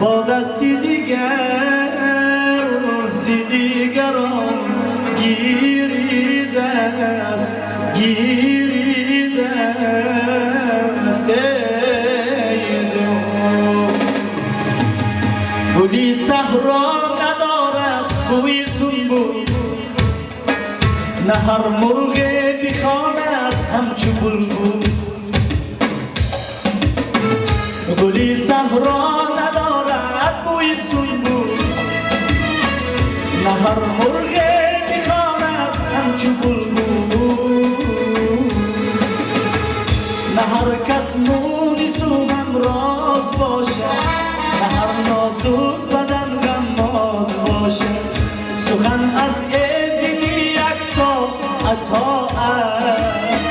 با دستی دیگر محضی دیگران گیری دست گیری دست ای دوست. گلی صحرا ندارد بوی سنبول، نه هر مرغ بخواند همچو بلبل. گلی صحرا ندارد بوی سنبول، نه هر مرغ بخواند همچو بلبل. نه هر کس مونس و همراز باشد، نه هر نازک بدن غماز باشد. سخن از ازینی یکتا عطا است،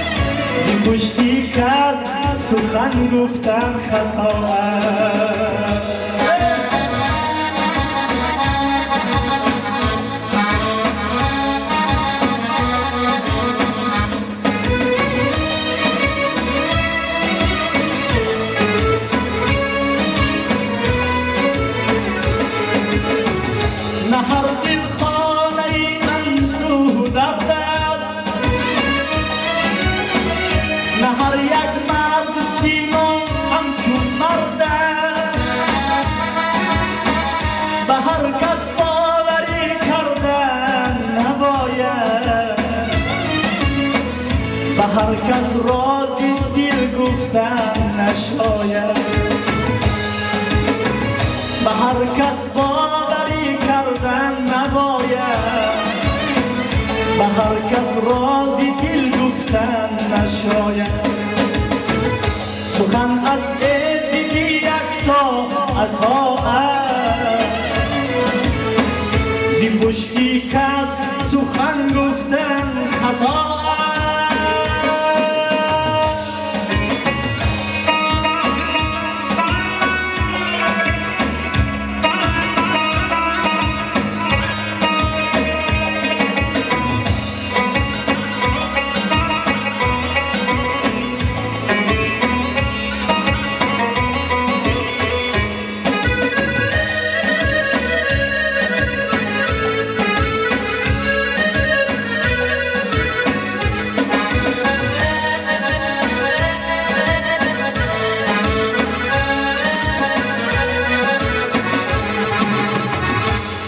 زی پشتی کس سخن گفتن خطا است. نه هر دل خانه اندوه درد است، نه هر یک مرد سیمان همچون مرد است. به هر کس باوری کردن نباید، به هر کس رازی دل گفتن نشاید. به هر کس باوری کردن نباید، به هر کس رازی دل گفتن نشاید. سخن از عشقی یکتا عطا است، زی پشتی کس سخن گفتن خطا است.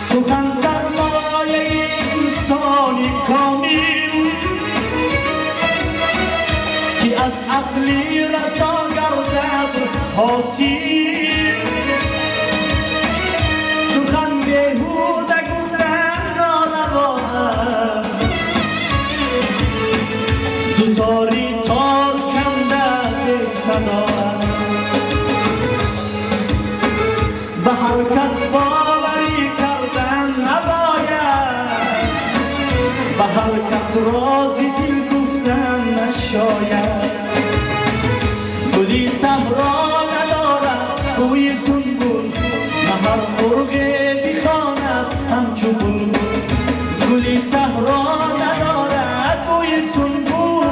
سخن سرمایه انسانی کامل که از عقلی رسا گردد حاصل. سخن بیهوده گفتن ناروا است، دوتاری تار کنده صدا است. به هر کس باوری کردن نباید، به هر کس رازی دل گفتن نشاید. گلی صحرا ندارد بوی سنبول، نه هر مرغ بخواند همچو بلبل. گلی صحرا ندارد بوی سنبول،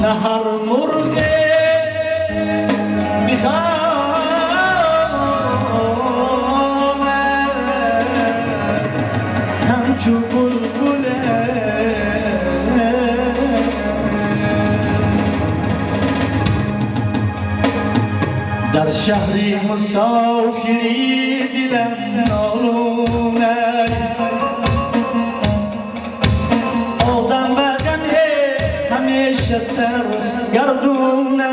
نه هر مرغ بخواند همچو بلبل. در شهری مسافری دلم نالونه، آدم و غمه همیشه سر گردونه.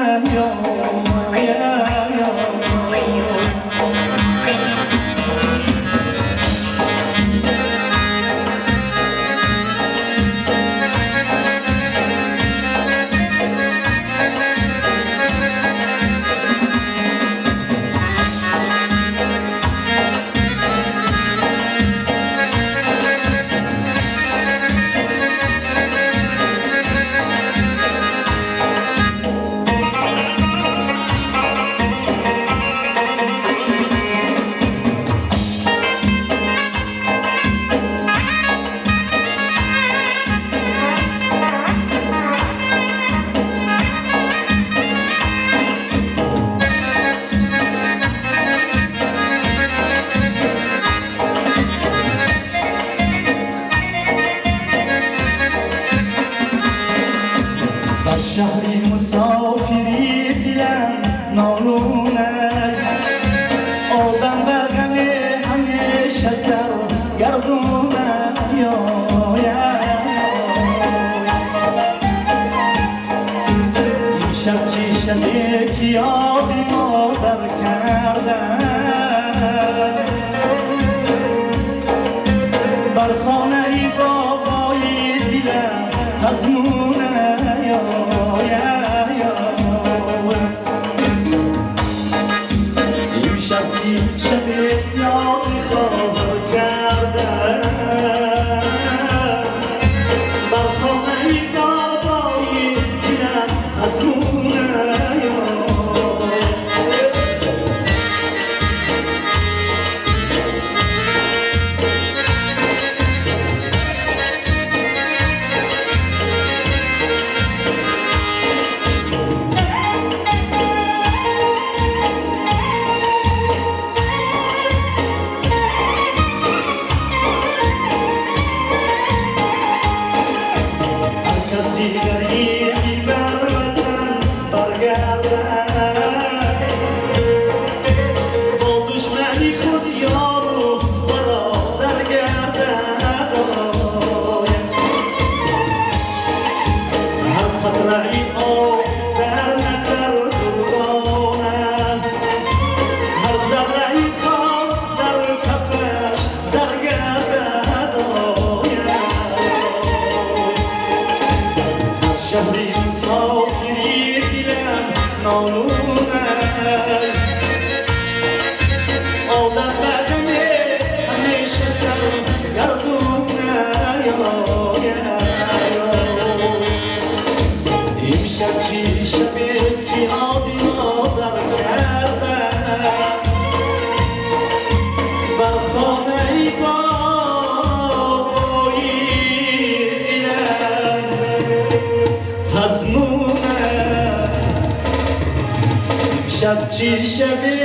شب چی شبی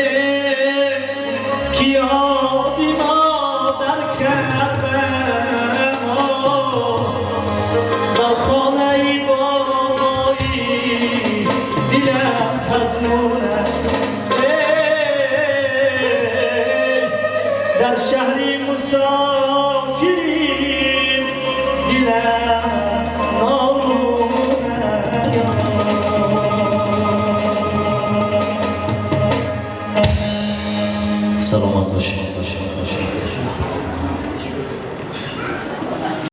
که یادی مادر کردم در خانه بابایی دلم تزمونه در شهری مسافریم دلم نامونه سلامت باشید.